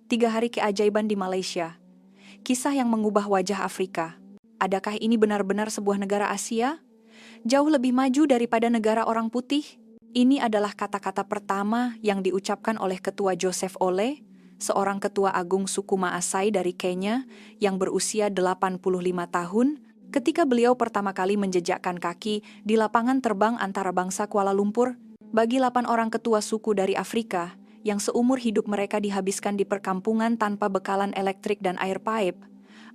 3 hari keajaiban di Malaysia. Kisah yang mengubah wajah Afrika. Adakah ini benar-benar sebuah negara Asia? Jauh lebih maju daripada negara orang putih? Ini adalah kata-kata pertama yang diucapkan oleh Ketua Joseph Ole, seorang ketua agung suku Maasai dari Kenya yang berusia 85 tahun, ketika beliau pertama kali menjejakkan kaki di lapangan terbang antarabangsa Kuala Lumpur. Bagi 8 orang ketua suku dari Afrika, yang seumur hidup mereka dihabiskan di perkampungan tanpa bekalan elektrik dan air pipe,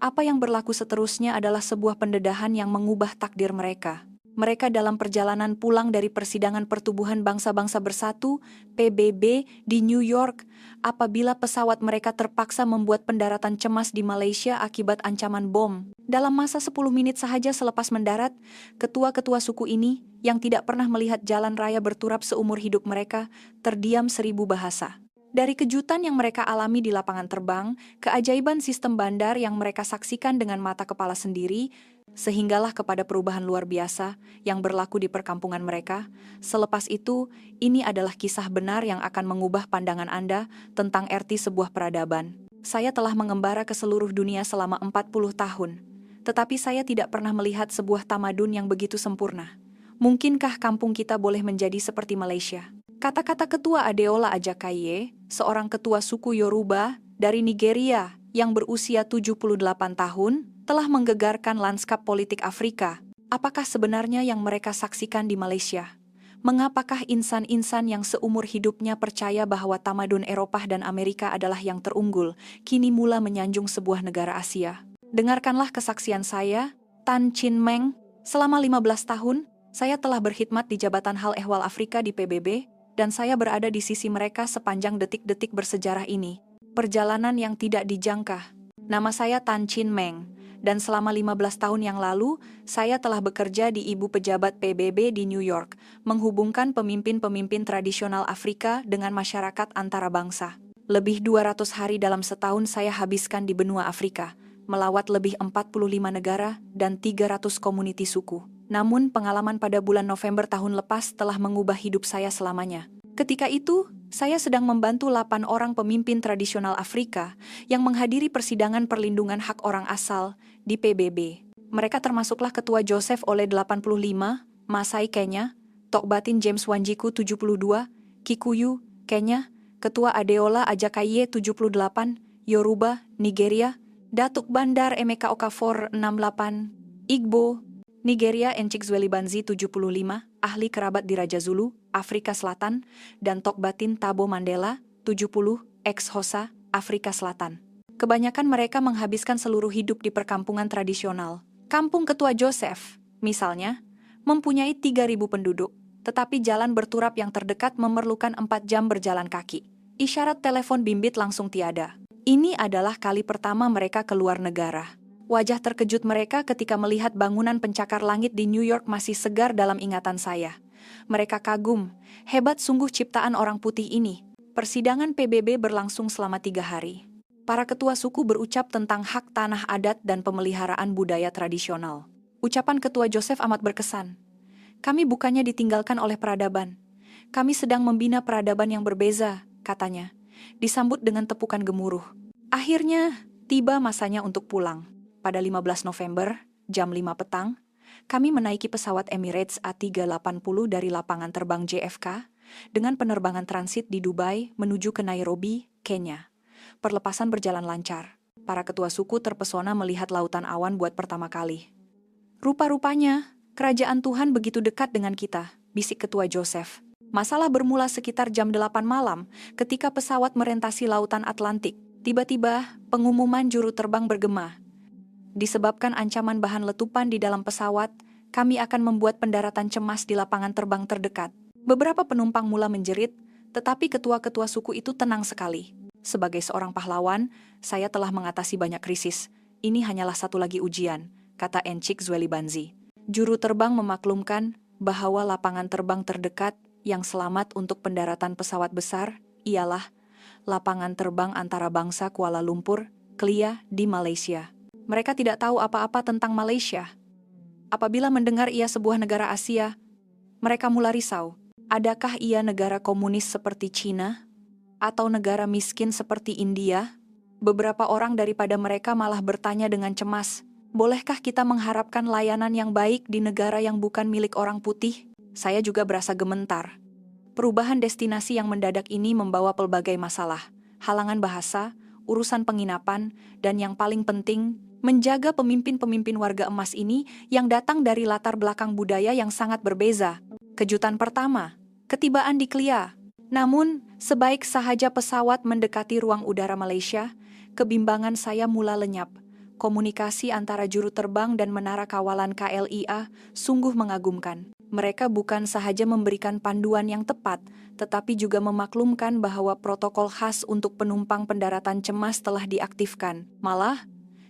apa yang berlaku seterusnya adalah sebuah pendedahan yang mengubah takdir mereka. Mereka dalam perjalanan pulang dari Persidangan Pertubuhan Bangsa-Bangsa Bersatu, PBB, di New York, apabila pesawat mereka terpaksa membuat pendaratan cemas di Malaysia akibat ancaman bom. Dalam masa 10 menit sahaja selepas mendarat, ketua-ketua suku ini, yang tidak pernah melihat jalan raya berturap seumur hidup mereka, terdiam 1000 bahasa. Dari kejutan yang mereka alami di lapangan terbang, keajaiban sistem bandar yang mereka saksikan dengan mata kepala sendiri, sehinggalah kepada perubahan luar biasa yang berlaku di perkampungan mereka. Selepas itu, ini adalah kisah benar yang akan mengubah pandangan Anda tentang arti sebuah peradaban. Saya telah mengembara ke seluruh dunia selama 40 tahun, tetapi saya tidak pernah melihat sebuah tamadun yang begitu sempurna. Mungkinkah kampung kita boleh menjadi seperti Malaysia? Kata-kata Ketua Adeola Ajakaye, seorang ketua suku Yoruba dari Nigeria yang berusia 78 tahun, telah menggegarkan lanskap politik Afrika. Apakah sebenarnya yang mereka saksikan di Malaysia? Mengapakah insan-insan yang seumur hidupnya percaya bahwa tamadun Eropah dan Amerika adalah yang terunggul, kini mula menyanjung sebuah negara Asia? Dengarkanlah kesaksian saya, Tan Chin Meng. Selama 15 tahun, saya telah berkhidmat di Jabatan Hal Ehwal Afrika di PBB, dan saya berada di sisi mereka sepanjang detik-detik bersejarah ini. Perjalanan yang tidak dijangka. Nama saya Tan Chin Meng, dan selama 15 tahun yang lalu, saya telah bekerja di Ibu Pejabat PBB di New York, menghubungkan pemimpin-pemimpin tradisional Afrika dengan masyarakat antarabangsa. Lebih 200 hari dalam setahun saya habiskan di benua Afrika, melawat lebih 45 negara dan 300 komuniti suku. Namun pengalaman pada bulan November tahun lepas telah mengubah hidup saya selamanya. Ketika itu, saya sedang membantu 8 orang pemimpin tradisional Afrika yang menghadiri persidangan perlindungan hak orang asal di PBB. Mereka termasuklah Ketua Joseph Ole 85, Masai Kenya, Tokbatin James Wanjiku 72, Kikuyu, Kenya, Ketua Adeola Ajakaye 78, Yoruba, Nigeria, Datuk Bandar Emeka Okafor 68, Igbo, Nigeria Encik Zwelibanzi 75, ahli kerabat di Raja Zulu, Afrika Selatan, dan Tokbatin Thabo Mandela 70, ex-Hosa, Afrika Selatan. Kebanyakan mereka menghabiskan seluruh hidup di perkampungan tradisional. Kampung Ketua Joseph, misalnya, mempunyai 3.000 penduduk, tetapi jalan berturap yang terdekat memerlukan 4 jam berjalan kaki. Isyarat telepon bimbit langsung tiada. Ini adalah kali pertama mereka keluar negara. Wajah terkejut mereka ketika melihat bangunan pencakar langit di New York masih segar dalam ingatan saya. Mereka kagum, hebat sungguh ciptaan orang putih ini. Persidangan PBB berlangsung selama 3 hari. Para ketua suku berucap tentang hak tanah adat dan pemeliharaan budaya tradisional. Ucapan Ketua Joseph amat berkesan. Kami bukannya ditinggalkan oleh peradaban. Kami sedang membina peradaban yang berbeza, katanya. Disambut dengan tepukan gemuruh. Akhirnya, tiba masanya untuk pulang. Pada 15 November, jam 5 petang, kami menaiki pesawat Emirates A380 dari lapangan terbang JFK dengan penerbangan transit di Dubai menuju ke Nairobi, Kenya. Perlepasan berjalan lancar. Para ketua suku terpesona melihat lautan awan buat pertama kali. Rupa-rupanya, kerajaan Tuhan begitu dekat dengan kita, bisik Ketua Joseph. Masalah bermula sekitar jam 8 malam ketika pesawat merentasi lautan Atlantik. Tiba-tiba, pengumuman juru terbang bergema. Disebabkan ancaman bahan letupan di dalam pesawat, kami akan membuat pendaratan cemas di lapangan terbang terdekat. Beberapa penumpang mula menjerit, tetapi ketua-ketua suku itu tenang sekali. Sebagai seorang pahlawan, saya telah mengatasi banyak krisis. Ini hanyalah satu lagi ujian, kata Encik Zwelibanzi. Juru terbang memaklumkan bahwa lapangan terbang terdekat yang selamat untuk pendaratan pesawat besar ialah lapangan terbang antarabangsa Kuala Lumpur, Kelia di Malaysia. Mereka tidak tahu apa-apa tentang Malaysia. Apabila mendengar ia sebuah negara Asia, mereka mula risau. Adakah ia negara komunis seperti China? Atau negara miskin seperti India? Beberapa orang daripada mereka malah bertanya dengan cemas, bolehkah kita mengharapkan layanan yang baik di negara yang bukan milik orang putih? Saya juga berasa gementar. Perubahan destinasi yang mendadak ini membawa pelbagai masalah, halangan bahasa, urusan penginapan, dan yang paling penting, menjaga pemimpin-pemimpin warga emas ini yang datang dari latar belakang budaya yang sangat berbeza. Kejutan pertama, ketibaan di Klia. Namun, sebaik sahaja pesawat mendekati ruang udara Malaysia, kebimbangan saya mula lenyap. Komunikasi antara juru terbang dan menara kawalan KLIA sungguh mengagumkan. Mereka bukan sahaja memberikan panduan yang tepat, tetapi juga memaklumkan bahwa protokol khas untuk penumpang pendaratan cemas telah diaktifkan. Malah,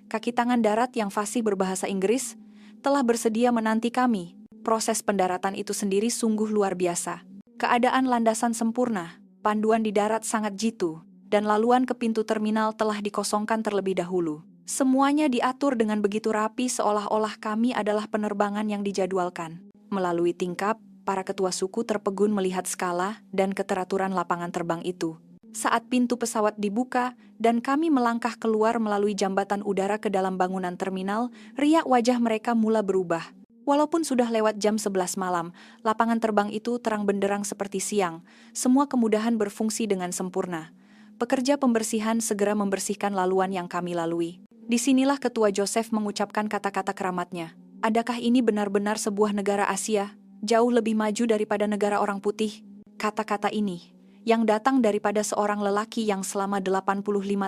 kaki tangan darat yang fasih berbahasa Inggris telah bersedia menanti kami. Proses pendaratan itu sendiri sungguh luar biasa. Keadaan landasan sempurna, panduan di darat sangat jitu, dan laluan ke pintu terminal telah dikosongkan terlebih dahulu. Semuanya diatur dengan begitu rapi seolah-olah kami adalah penerbangan yang dijadwalkan. Melalui tingkap, para ketua suku terpegun melihat skala dan keteraturan lapangan terbang itu. Saat pintu pesawat dibuka dan kami melangkah keluar melalui jambatan udara ke dalam bangunan terminal, riak wajah mereka mula berubah. Walaupun sudah lewat jam 11 malam, lapangan terbang itu terang benderang seperti siang. Semua kemudahan berfungsi dengan sempurna. Pekerja pembersihan segera membersihkan laluan yang kami lalui. Disinilah Ketua Joseph mengucapkan kata-kata keramatnya. Adakah ini benar-benar sebuah negara Asia, jauh lebih maju daripada negara orang putih? Kata-kata ini, yang datang daripada seorang lelaki yang selama 85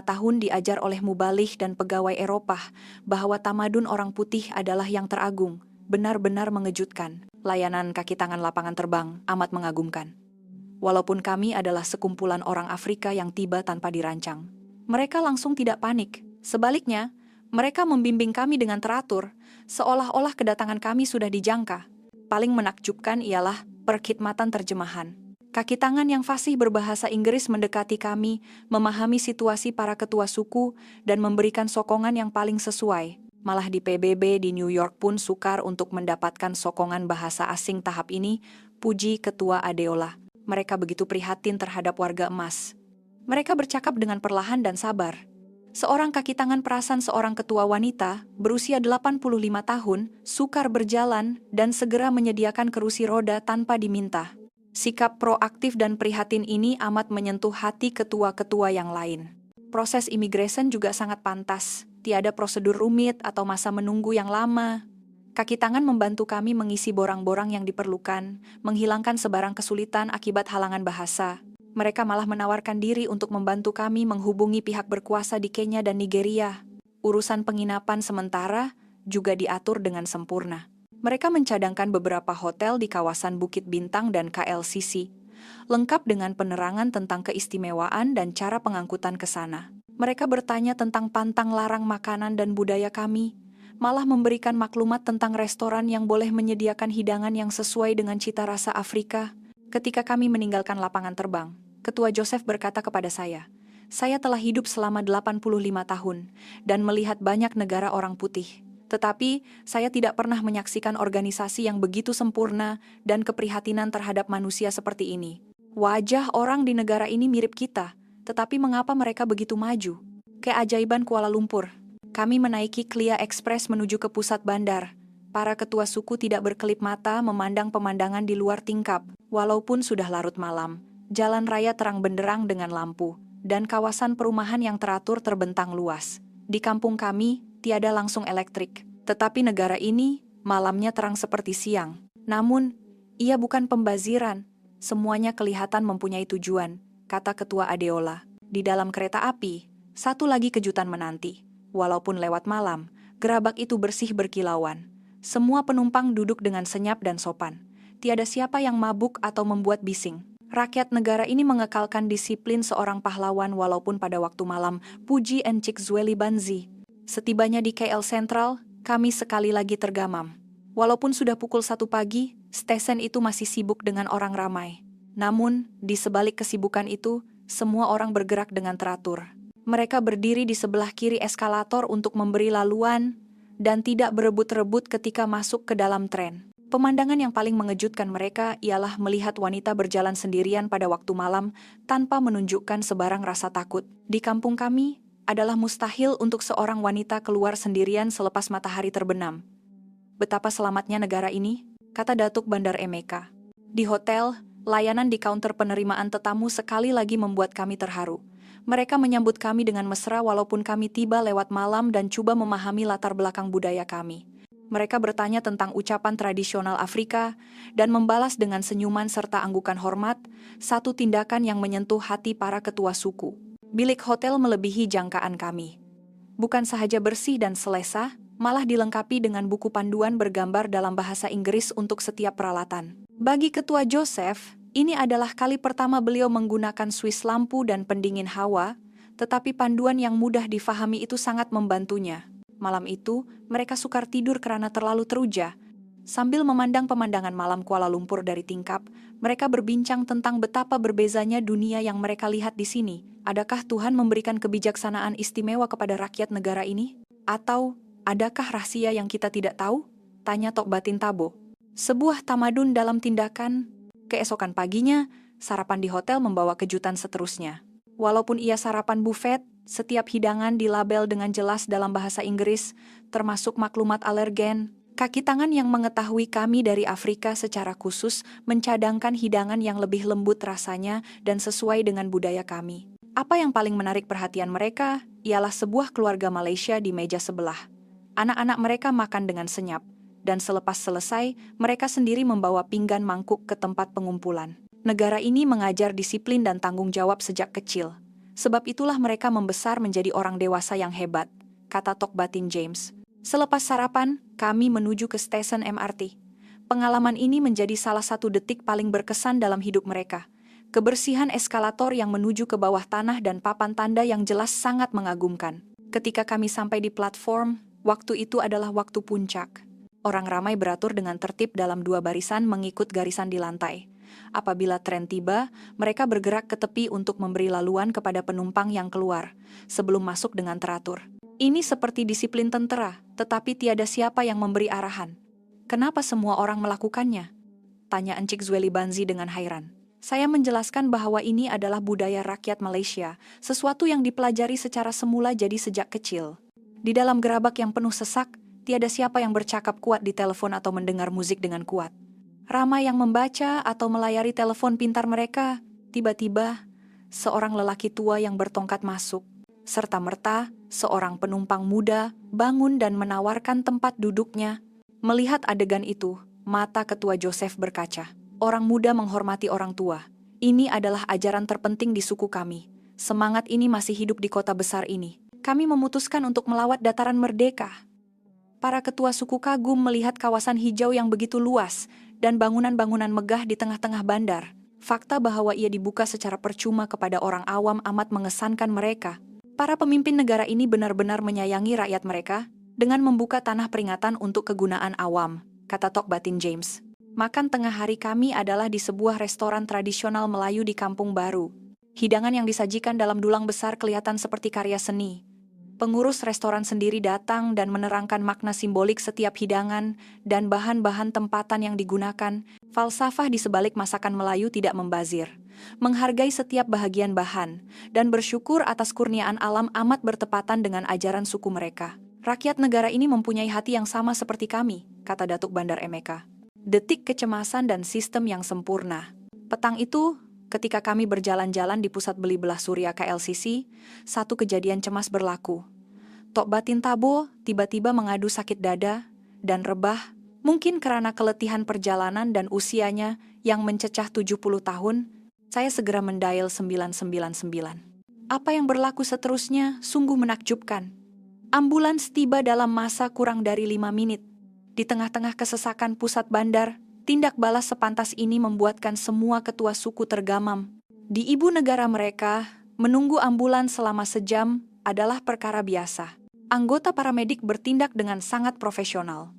tahun diajar oleh mubalih dan pegawai Eropah, bahwa tamadun orang putih adalah yang teragung, benar-benar mengejutkan. Layanan kaki tangan lapangan terbang amat mengagumkan. Walaupun kami adalah sekumpulan orang Afrika yang tiba tanpa dirancang, mereka langsung tidak panik. Sebaliknya, mereka membimbing kami dengan teratur, seolah-olah kedatangan kami sudah dijangka. Paling menakjubkan ialah perkhidmatan terjemahan. Kaki tangan yang fasih berbahasa Inggris mendekati kami, memahami situasi para ketua suku, dan memberikan sokongan yang paling sesuai. Malah di PBB di New York pun sukar untuk mendapatkan sokongan bahasa asing tahap ini, puji Ketua Adeola. Mereka begitu prihatin terhadap warga emas. Mereka bercakap dengan perlahan dan sabar. Seorang kaki tangan perasan seorang ketua wanita, berusia 85 tahun, sukar berjalan dan segera menyediakan kerusi roda tanpa diminta. Sikap proaktif dan prihatin ini amat menyentuh hati ketua-ketua yang lain. Proses imigresen juga sangat pantas, tiada prosedur rumit atau masa menunggu yang lama. Kaki tangan membantu kami mengisi borang-borang yang diperlukan, menghilangkan sebarang kesulitan akibat halangan bahasa. Mereka malah menawarkan diri untuk membantu kami menghubungi pihak berkuasa di Kenya dan Nigeria. Urusan penginapan sementara juga diatur dengan sempurna. Mereka mencadangkan beberapa hotel di kawasan Bukit Bintang dan KLCC, lengkap dengan penerangan tentang keistimewaan dan cara pengangkutan ke sana. Mereka bertanya tentang pantang larang makanan dan budaya kami, malah memberikan maklumat tentang restoran yang boleh menyediakan hidangan yang sesuai dengan cita rasa Afrika. Ketika kami meninggalkan lapangan terbang, Ketua Joseph berkata kepada saya telah hidup selama 85 tahun dan melihat banyak negara orang putih. Tetapi, saya tidak pernah menyaksikan organisasi yang begitu sempurna dan keprihatinan terhadap manusia seperti ini. Wajah orang di negara ini mirip kita, tetapi mengapa mereka begitu maju? Keajaiban Kuala Lumpur. Kami menaiki Klia Express menuju ke pusat bandar. Para ketua suku tidak berkelip mata memandang pemandangan di luar tingkap. Walaupun sudah larut malam, jalan raya terang benderang dengan lampu, dan kawasan perumahan yang teratur terbentang luas. Di kampung kami, tiada langsung elektrik. Tetapi negara ini, malamnya terang seperti siang. Namun, ia bukan pembaziran. Semuanya kelihatan mempunyai tujuan, kata Ketua Adeola. Di dalam kereta api, satu lagi kejutan menanti. Walaupun lewat malam, gerabak itu bersih berkilauan. Semua penumpang duduk dengan senyap dan sopan. Tiada siapa yang mabuk atau membuat bising. Rakyat negara ini mengekalkan disiplin seorang pahlawan walaupun pada waktu malam, puji Encik Zweli Banzi. Setibanya di KL Sentral, kami sekali lagi tergamam. Walaupun sudah pukul 1 pagi, stesen itu masih sibuk dengan orang ramai. Namun, di sebalik kesibukan itu, semua orang bergerak dengan teratur. Mereka berdiri di sebelah kiri eskalator untuk memberi laluan, dan tidak berebut-rebut ketika masuk ke dalam tren. Pemandangan yang paling mengejutkan mereka ialah melihat wanita berjalan sendirian pada waktu malam tanpa menunjukkan sebarang rasa takut. Di kampung kami, adalah mustahil untuk seorang wanita keluar sendirian selepas matahari terbenam. Betapa selamatnya negara ini, kata Datuk Bandar Emeka. Di hotel, layanan di kaunter penerimaan tetamu sekali lagi membuat kami terharu. Mereka menyambut kami dengan mesra walaupun kami tiba lewat malam dan coba memahami latar belakang budaya kami. Mereka bertanya tentang ucapan tradisional Afrika dan membalas dengan senyuman serta anggukan hormat, satu tindakan yang menyentuh hati para ketua suku. Bilik hotel melebihi jangkaan kami. Bukan sahaja bersih dan selesa, malah dilengkapi dengan buku panduan bergambar dalam bahasa Inggris untuk setiap peralatan. Bagi ketua Joseph, ini adalah kali pertama beliau menggunakan Swiss lampu dan pendingin hawa, tetapi panduan yang mudah difahami itu sangat membantunya. Malam itu, mereka sukar tidur karena terlalu teruja. Sambil memandang pemandangan malam Kuala Lumpur dari tingkap, mereka berbincang tentang betapa berbezanya dunia yang mereka lihat di sini. Adakah Tuhan memberikan kebijaksanaan istimewa kepada rakyat negara ini? Atau, adakah rahasia yang kita tidak tahu? Tanya Tok Batin Tabo. Sebuah tamadun dalam tindakan. Keesokan paginya, sarapan di hotel membawa kejutan seterusnya. Walaupun ia sarapan buffet, setiap hidangan dilabel dengan jelas dalam bahasa Inggris, termasuk maklumat alergen. Kaki tangan yang mengetahui kami dari Afrika secara khusus mencadangkan hidangan yang lebih lembut rasanya dan sesuai dengan budaya kami. Apa yang paling menarik perhatian mereka ialah sebuah keluarga Malaysia di meja sebelah. Anak-anak mereka makan dengan senyap, dan selepas selesai, mereka sendiri membawa pinggan mangkuk ke tempat pengumpulan. Negara ini mengajar disiplin dan tanggung jawab sejak kecil. Sebab itulah mereka membesar menjadi orang dewasa yang hebat, kata Tok Batin James. Selepas sarapan, kami menuju ke stesen MRT. Pengalaman ini menjadi salah satu detik paling berkesan dalam hidup mereka. Kebersihan eskalator yang menuju ke bawah tanah dan papan tanda yang jelas sangat mengagumkan. Ketika kami sampai di platform, waktu itu adalah waktu puncak. Orang ramai beratur dengan tertib dalam dua barisan mengikut garisan di lantai. Apabila tren tiba, mereka bergerak ke tepi untuk memberi laluan kepada penumpang yang keluar, sebelum masuk dengan teratur. Ini seperti disiplin tentara, tetapi tiada siapa yang memberi arahan. Kenapa semua orang melakukannya? Tanya Encik Zweli Banzi dengan hairan. Saya menjelaskan bahwa ini adalah budaya rakyat Malaysia, sesuatu yang dipelajari secara semula jadi sejak kecil. Di dalam gerabak yang penuh sesak, tiada siapa yang bercakap kuat di telepon atau mendengar musik dengan kuat. Ramai yang membaca atau melayari telepon pintar mereka. Tiba-tiba, seorang lelaki tua yang bertongkat masuk. Serta-merta, seorang penumpang muda bangun dan menawarkan tempat duduknya. Melihat adegan itu, mata ketua Joseph berkaca. Orang muda menghormati orang tua. Ini adalah ajaran terpenting di suku kami. Semangat ini masih hidup di kota besar ini. Kami memutuskan untuk melawat dataran merdeka. Para ketua suku kagum melihat kawasan hijau yang begitu luas dan bangunan-bangunan megah di tengah-tengah bandar. Fakta bahwa ia dibuka secara percuma kepada orang awam amat mengesankan mereka. Para pemimpin negara ini benar-benar menyayangi rakyat mereka dengan membuka tanah peringatan untuk kegunaan awam, kata Tok Batin James. Makan tengah hari kami adalah di sebuah restoran tradisional Melayu di Kampung Baru. Hidangan yang disajikan dalam dulang besar kelihatan seperti karya seni. Pengurus restoran sendiri datang dan menerangkan makna simbolik setiap hidangan dan bahan-bahan tempatan yang digunakan. Falsafah di sebalik masakan Melayu tidak membazir, menghargai setiap bahagian bahan, dan bersyukur atas kurniaan alam amat bertepatan dengan ajaran suku mereka. Rakyat negara ini mempunyai hati yang sama seperti kami, kata Datuk Bandar Emeka. Detik kecemasan dan sistem yang sempurna. Petang itu, ketika kami berjalan-jalan di pusat beli belah Surya KLCC, satu kejadian cemas berlaku. Tok Batin Tabo tiba-tiba mengadu sakit dada dan rebah, mungkin karena keletihan perjalanan dan usianya yang mencecah 70 tahun. Saya segera mendial 999. Apa yang berlaku seterusnya sungguh menakjubkan. Ambulans tiba dalam masa kurang dari 5 menit. Di tengah-tengah kesesakan pusat bandar, tindak balas sepantas ini membuatkan semua ketua suku tergamam. Di ibu negara mereka, menunggu ambulans selama sejam adalah perkara biasa. Anggota paramedik bertindak dengan sangat profesional.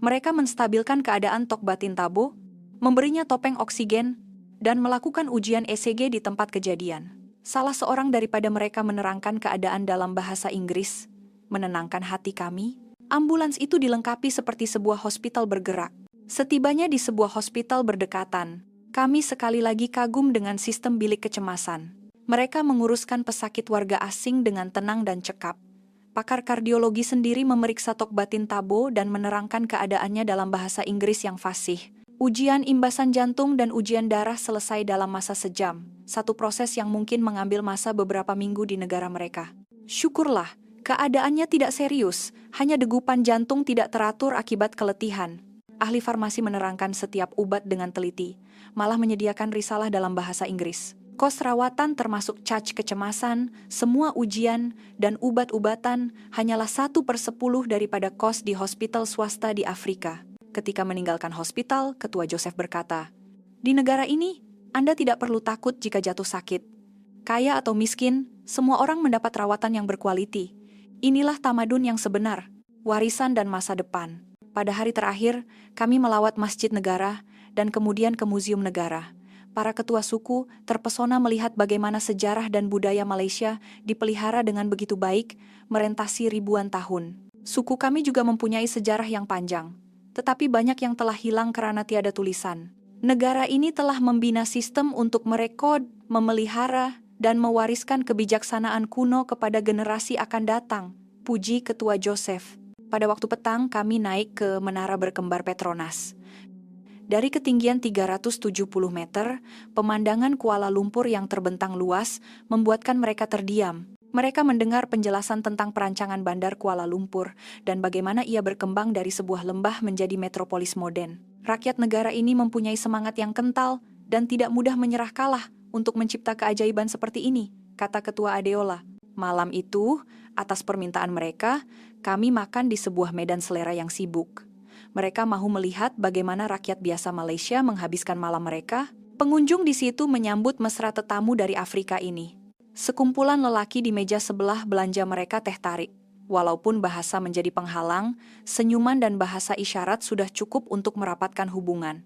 Mereka menstabilkan keadaan Tok Batin Tabo, memberinya topeng oksigen, dan melakukan ujian ECG di tempat kejadian. Salah seorang daripada mereka menerangkan keadaan dalam bahasa Inggris, menenangkan hati kami. Ambulans itu dilengkapi seperti sebuah hospital bergerak. Setibanya di sebuah hospital berdekatan, kami sekali lagi kagum dengan sistem bilik kecemasan. Mereka menguruskan pesakit warga asing dengan tenang dan cekap. Pakar kardiologi sendiri memeriksa tok batin Tabo dan menerangkan keadaannya dalam bahasa Inggris yang fasih. Ujian imbasan jantung dan ujian darah selesai dalam masa sejam, satu proses yang mungkin mengambil masa beberapa minggu di negara mereka. Syukurlah, keadaannya tidak serius, hanya degupan jantung tidak teratur akibat keletihan. Ahli farmasi menerangkan setiap obat dengan teliti, malah menyediakan risalah dalam bahasa Inggris. Kos rawatan termasuk cac kecemasan, semua ujian, dan obat-obatan hanyalah 1/10 daripada kos di hospital swasta di Afrika. Ketika meninggalkan hospital, Ketua Joseph berkata, "Di negara ini, Anda tidak perlu takut jika jatuh sakit. Kaya atau miskin, semua orang mendapat rawatan yang berkualiti. Inilah tamadun yang sebenar, warisan dan masa depan." Pada hari terakhir, kami melawat masjid negara dan kemudian ke museum negara. Para ketua suku terpesona melihat bagaimana sejarah dan budaya Malaysia dipelihara dengan begitu baik, merentasi ribuan tahun. Suku kami juga mempunyai sejarah yang panjang, tetapi banyak yang telah hilang karena tiada tulisan. Negara ini telah membina sistem untuk merekod, memelihara, dan mewariskan kebijaksanaan kuno kepada generasi akan datang, puji Ketua Joseph. Pada waktu petang, kami naik ke Menara Berkembar Petronas. Dari ketinggian 370 meter, pemandangan Kuala Lumpur yang terbentang luas membuatkan mereka terdiam. Mereka mendengar penjelasan tentang perancangan bandar Kuala Lumpur dan bagaimana ia berkembang dari sebuah lembah menjadi metropolis modern. Rakyat negara ini mempunyai semangat yang kental dan tidak mudah menyerah kalah untuk mencipta keajaiban seperti ini, kata Ketua Adeola. Malam itu, atas permintaan mereka, kami makan di sebuah medan selera yang sibuk. Mereka mahu melihat bagaimana rakyat biasa Malaysia menghabiskan malam mereka. Pengunjung di situ menyambut mesra tetamu dari Afrika ini. Sekumpulan lelaki di meja sebelah belanja mereka teh tarik. Walaupun bahasa menjadi penghalang, senyuman dan bahasa isyarat sudah cukup untuk merapatkan hubungan.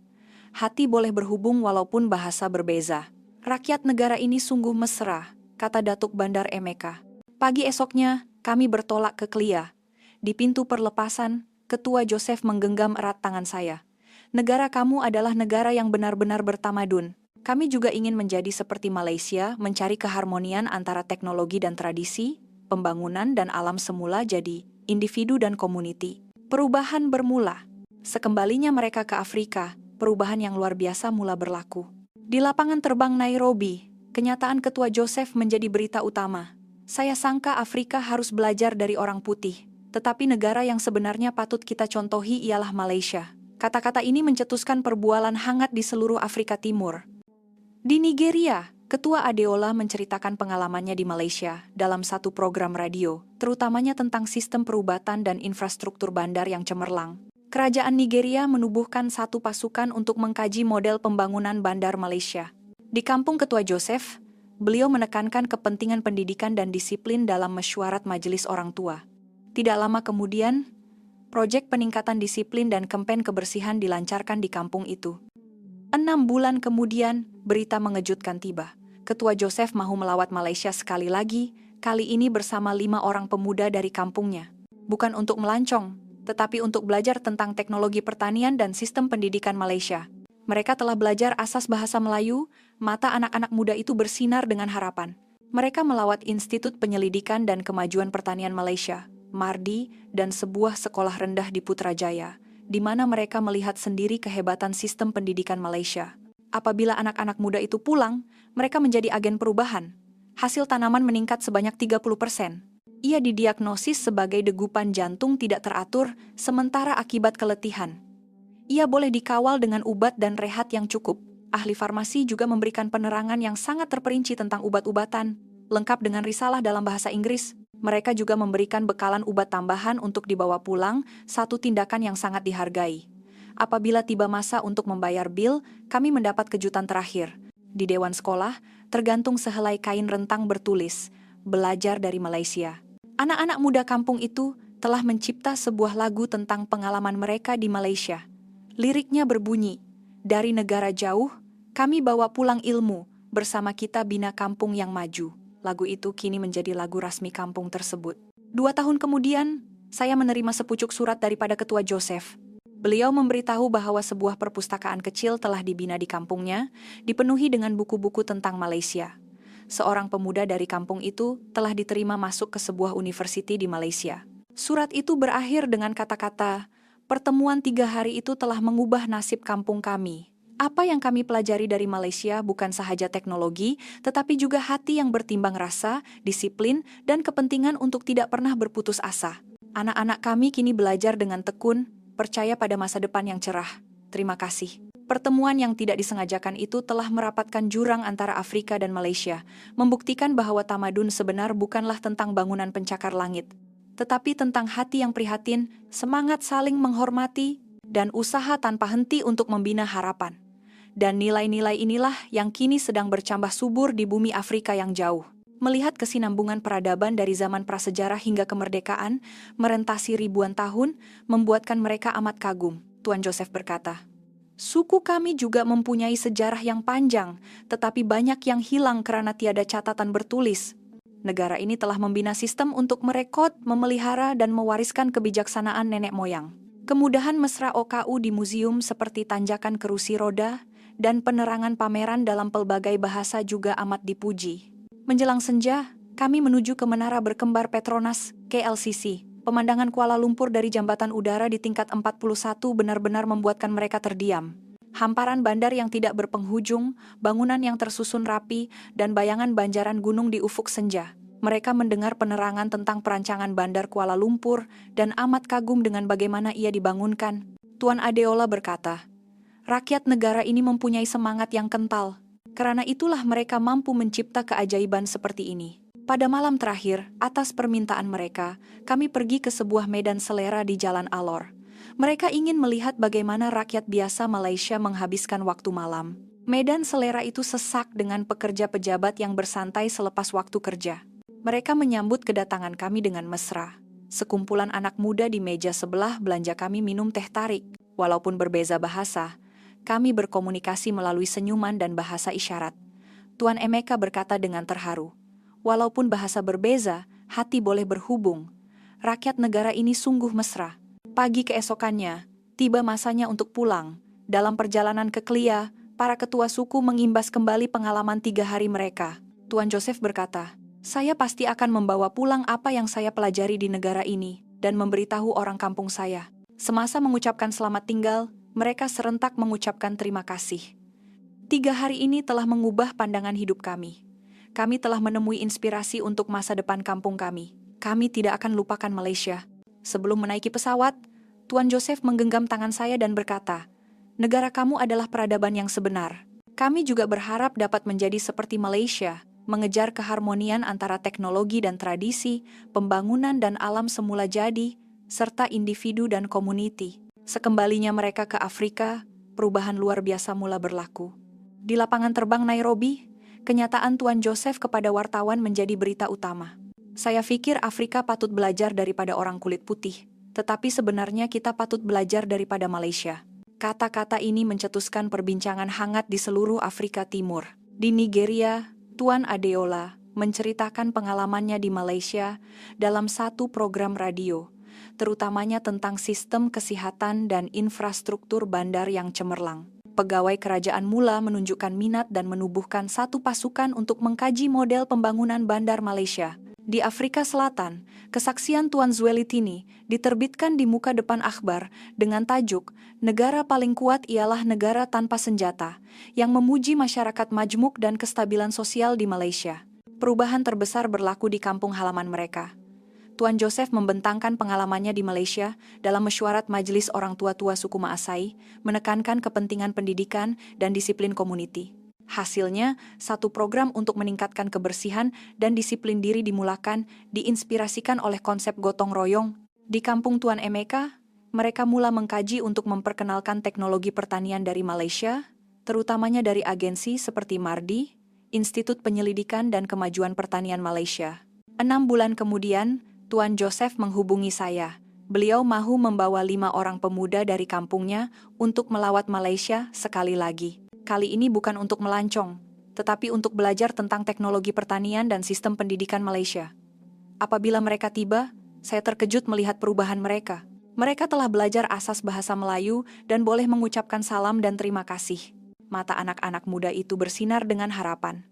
Hati boleh berhubung walaupun bahasa berbeza. Rakyat negara ini sungguh mesra, kata Datuk Bandar Emeka. Pagi esoknya, kami bertolak ke Klia. Di pintu perlepasan, Ketua Joseph menggenggam erat tangan saya. Negara kamu adalah negara yang benar-benar bertamadun. Kami juga ingin menjadi seperti Malaysia, mencari keharmonian antara teknologi dan tradisi, pembangunan dan alam semula jadi individu dan komuniti. Perubahan bermula. Sekembalinya mereka ke Afrika, perubahan yang luar biasa mula berlaku. Di lapangan terbang Nairobi, kenyataan Ketua Joseph menjadi berita utama. Saya sangka Afrika harus belajar dari orang putih, tetapi negara yang sebenarnya patut kita contohi ialah Malaysia. Kata-kata ini mencetuskan perbualan hangat di seluruh Afrika Timur. Di Nigeria, Ketua Adeola menceritakan pengalamannya di Malaysia dalam satu program radio, terutamanya tentang sistem perubatan dan infrastruktur bandar yang cemerlang. Kerajaan Nigeria menubuhkan satu pasukan untuk mengkaji model pembangunan bandar Malaysia. Di kampung Ketua Joseph, beliau menekankan kepentingan pendidikan dan disiplin dalam mesyuarat majelis orang tua. Tidak lama kemudian, proyek peningkatan disiplin dan kampen kebersihan dilancarkan di kampung itu. 6 bulan kemudian, berita mengejutkan tiba. Ketua Joseph mahu melawat Malaysia sekali lagi, kali ini bersama 5 orang pemuda dari kampungnya. Bukan untuk melancong, tetapi untuk belajar tentang teknologi pertanian dan sistem pendidikan Malaysia. Mereka telah belajar asas bahasa Melayu, mata anak-anak muda itu bersinar dengan harapan. Mereka melawat Institut Penyelidikan dan Kemajuan Pertanian Malaysia, Mardi, dan sebuah sekolah rendah di Putrajaya, di mana mereka melihat sendiri kehebatan sistem pendidikan Malaysia. Apabila anak-anak muda itu pulang, mereka menjadi agen perubahan. Hasil tanaman meningkat sebanyak 30%. Ia didiagnosis sebagai degupan jantung tidak teratur, sementara akibat keletihan. Ia boleh dikawal dengan obat dan rehat yang cukup. Ahli farmasi juga memberikan penerangan yang sangat terperinci tentang obat-obatan, lengkap dengan risalah dalam bahasa Inggris. Mereka juga memberikan bekalan obat tambahan untuk dibawa pulang, satu tindakan yang sangat dihargai. Apabila tiba masa untuk membayar bil, kami mendapat kejutan terakhir. Di dewan sekolah, tergantung sehelai kain rentang bertulis, "Belajar dari Malaysia." Anak-anak muda kampung itu telah mencipta sebuah lagu tentang pengalaman mereka di Malaysia. Liriknya berbunyi, "Dari negara jauh, kami bawa pulang ilmu, bersama kita bina kampung yang maju." Lagu itu kini menjadi lagu rasmi kampung tersebut. 2 tahun kemudian, saya menerima sepucuk surat daripada Ketua Joseph. Beliau memberitahu bahwa sebuah perpustakaan kecil telah dibina di kampungnya, dipenuhi dengan buku-buku tentang Malaysia. Seorang pemuda dari kampung itu telah diterima masuk ke sebuah universiti di Malaysia. Surat itu berakhir dengan kata-kata, "Pertemuan 3 hari itu telah mengubah nasib kampung kami. Apa yang kami pelajari dari Malaysia bukan sahaja teknologi, tetapi juga hati yang bertimbang rasa, disiplin, dan kepentingan untuk tidak pernah berputus asa. Anak-anak kami kini belajar dengan tekun, percaya pada masa depan yang cerah. Terima kasih." Pertemuan yang tidak disengajakan itu telah merapatkan jurang antara Afrika dan Malaysia, membuktikan bahwa tamadun sebenar bukanlah tentang bangunan pencakar langit, tetapi tentang hati yang prihatin, semangat saling menghormati, dan usaha tanpa henti untuk membina harapan. Dan nilai-nilai inilah yang kini sedang bercambah subur di bumi Afrika yang jauh. Melihat kesinambungan peradaban dari zaman prasejarah hingga kemerdekaan, merentasi ribuan tahun, membuatkan mereka amat kagum, Tuan Joseph berkata. Suku kami juga mempunyai sejarah yang panjang, tetapi banyak yang hilang karena tiada catatan bertulis. Negara ini telah membina sistem untuk merekod, memelihara, dan mewariskan kebijaksanaan nenek moyang. Kemudahan mesra OKU di museum seperti tanjakan kerusi roda, dan penerangan pameran dalam pelbagai bahasa juga amat dipuji. Menjelang senja, kami menuju ke Menara Berkembar Petronas, KLCC. Pemandangan Kuala Lumpur dari jambatan udara di tingkat 41 benar-benar membuatkan mereka terdiam. Hamparan bandar yang tidak berpenghujung, bangunan yang tersusun rapi, dan bayangan banjaran gunung di ufuk senja. Mereka mendengar penerangan tentang perancangan bandar Kuala Lumpur dan amat kagum dengan bagaimana ia dibangunkan. Tuan Adeola berkata, "Rakyat negara ini mempunyai semangat yang kental. Karena itulah mereka mampu mencipta keajaiban seperti ini." Pada malam terakhir, atas permintaan mereka, kami pergi ke sebuah medan selera di Jalan Alor. Mereka ingin melihat bagaimana rakyat biasa Malaysia menghabiskan waktu malam. Medan selera itu sesak dengan pekerja pejabat yang bersantai selepas waktu kerja. Mereka menyambut kedatangan kami dengan mesra. Sekumpulan anak muda di meja sebelah belanja kami minum teh tarik. Walaupun berbeza bahasa, kami berkomunikasi melalui senyuman dan bahasa isyarat. Tuan Emeka berkata dengan terharu, "Walaupun bahasa berbeza, hati boleh berhubung. Rakyat negara ini sungguh mesra." Pagi keesokannya, tiba masanya untuk pulang. Dalam perjalanan ke Klia, para ketua suku mengimbas kembali pengalaman 3 hari mereka. Tuan Joseph berkata, "Saya pasti akan membawa pulang apa yang saya pelajari di negara ini, dan memberitahu orang kampung saya." Semasa mengucapkan selamat tinggal, mereka serentak mengucapkan terima kasih. 3 hari ini telah mengubah pandangan hidup kami. Kami telah menemui inspirasi untuk masa depan kampung kami. Kami tidak akan lupakan Malaysia. Sebelum menaiki pesawat, Tuan Joseph menggenggam tangan saya dan berkata, "Negara kamu adalah peradaban yang sebenar. Kami juga berharap dapat menjadi seperti Malaysia, mengejar keharmonian antara teknologi dan tradisi, pembangunan dan alam semula jadi, serta individu dan komuniti." Sekembalinya mereka ke Afrika, perubahan luar biasa mula berlaku. Di lapangan terbang Nairobi, kenyataan Tuan Joseph kepada wartawan menjadi berita utama. "Saya pikir Afrika patut belajar daripada orang kulit putih, tetapi sebenarnya kita patut belajar daripada Malaysia." Kata-kata ini mencetuskan perbincangan hangat di seluruh Afrika Timur. Di Nigeria, Tuan Adeola menceritakan pengalamannya di Malaysia dalam satu program radio, terutamanya tentang sistem kesehatan dan infrastruktur bandar yang cemerlang. Pegawai kerajaan mula menunjukkan minat dan menubuhkan satu pasukan untuk mengkaji model pembangunan bandar Malaysia. Di Afrika Selatan, kesaksian Tuan Zwelithini diterbitkan di muka depan akhbar dengan tajuk "Negara paling kuat ialah negara tanpa senjata", yang memuji masyarakat majmuk dan kestabilan sosial di Malaysia. Perubahan terbesar berlaku di kampung halaman mereka. Tuan Joseph membentangkan pengalamannya di Malaysia dalam mesyuarat Majelis Orang Tua-tua Suku Maasai, menekankan kepentingan pendidikan dan disiplin komuniti. Hasilnya, satu program untuk meningkatkan kebersihan dan disiplin diri dimulakan, diinspirasikan oleh konsep gotong royong. Di kampung Tuan Emeka, mereka mula mengkaji untuk memperkenalkan teknologi pertanian dari Malaysia, terutamanya dari agensi seperti MARDI, Institut Penyelidikan dan Kemajuan Pertanian Malaysia. 6 bulan kemudian, Tuan Joseph menghubungi saya. Beliau mahu membawa 5 orang pemuda dari kampungnya untuk melawat Malaysia sekali lagi. Kali ini bukan untuk melancong, tetapi untuk belajar tentang teknologi pertanian dan sistem pendidikan Malaysia. Apabila mereka tiba, saya terkejut melihat perubahan mereka. Mereka telah belajar asas bahasa Melayu dan boleh mengucapkan salam dan terima kasih. Mata anak-anak muda itu bersinar dengan harapan.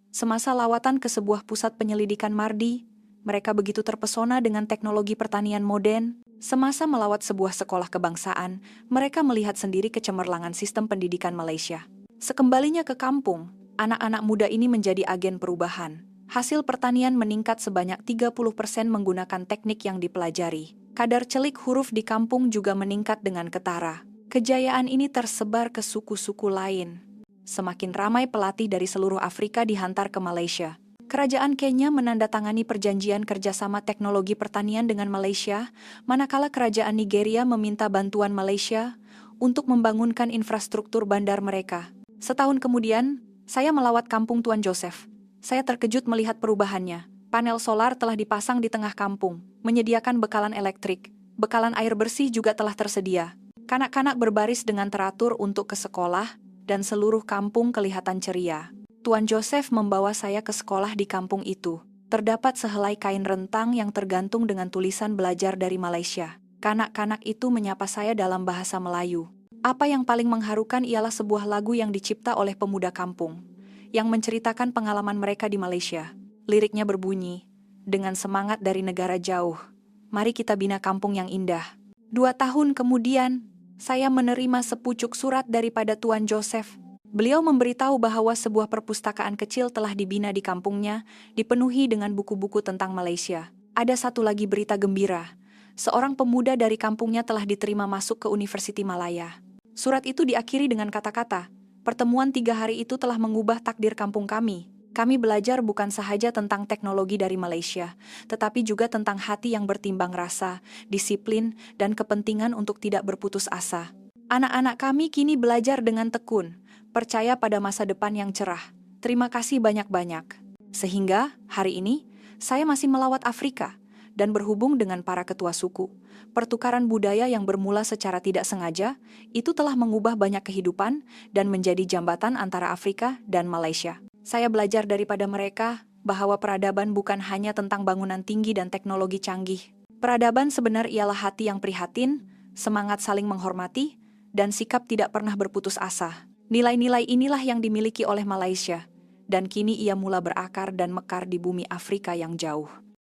Semasa lawatan ke sebuah pusat penyelidikan Mardi, mereka begitu terpesona dengan teknologi pertanian modern. Semasa melawat sebuah sekolah kebangsaan, mereka melihat sendiri kecemerlangan sistem pendidikan Malaysia. Sekembalinya ke kampung, anak-anak muda ini menjadi agen perubahan. Hasil pertanian meningkat sebanyak 30% menggunakan teknik yang dipelajari. Kadar celik huruf di kampung juga meningkat dengan ketara. Kejayaan ini tersebar ke suku-suku lain. Semakin ramai pelatih dari seluruh Afrika dihantar ke Malaysia. Kerajaan Kenya menandatangani perjanjian kerjasama teknologi pertanian dengan Malaysia, manakala kerajaan Nigeria meminta bantuan Malaysia untuk membangunkan infrastruktur bandar mereka. Setahun kemudian, saya melawat kampung Tuan Joseph. Saya terkejut melihat perubahannya. Panel solar telah dipasang di tengah kampung, menyediakan bekalan elektrik. Bekalan air bersih juga telah tersedia. Kanak-kanak berbaris dengan teratur untuk ke sekolah, dan seluruh kampung kelihatan ceria. Tuan Joseph membawa saya ke sekolah di kampung itu. Terdapat sehelai kain rentang yang tergantung dengan tulisan belajar dari Malaysia. Kanak-kanak itu menyapa saya dalam bahasa Melayu. Apa yang paling mengharukan ialah sebuah lagu yang dicipta oleh pemuda kampung, yang menceritakan pengalaman mereka di Malaysia. Liriknya berbunyi, dengan semangat dari negara jauh, mari kita bina kampung yang indah. 2 tahun kemudian, saya menerima sepucuk surat daripada Tuan Joseph. Beliau memberitahu bahwa sebuah perpustakaan kecil telah dibina di kampungnya, dipenuhi dengan buku-buku tentang Malaysia. Ada satu lagi berita gembira. Seorang pemuda dari kampungnya telah diterima masuk ke Universiti Malaya. Surat itu diakhiri dengan kata-kata, pertemuan 3 hari itu telah mengubah takdir kampung kami. Kami belajar bukan sahaja tentang teknologi dari Malaysia, tetapi juga tentang hati yang bertimbang rasa, disiplin, dan kepentingan untuk tidak berputus asa. Anak-anak kami kini belajar dengan tekun, percaya pada masa depan yang cerah. Terima kasih banyak-banyak. Sehingga, hari ini, saya masih melawat Afrika, dan berhubung dengan para ketua suku. Pertukaran budaya yang bermula secara tidak sengaja, itu telah mengubah banyak kehidupan, dan menjadi jambatan antara Afrika dan Malaysia. Saya belajar daripada mereka bahwa peradaban bukan hanya tentang bangunan tinggi dan teknologi canggih. Peradaban sebenar ialah hati yang prihatin, semangat saling menghormati, dan sikap tidak pernah berputus asa. Nilai-nilai inilah yang dimiliki oleh Malaysia, dan kini ia mula berakar dan mekar di bumi Afrika yang jauh.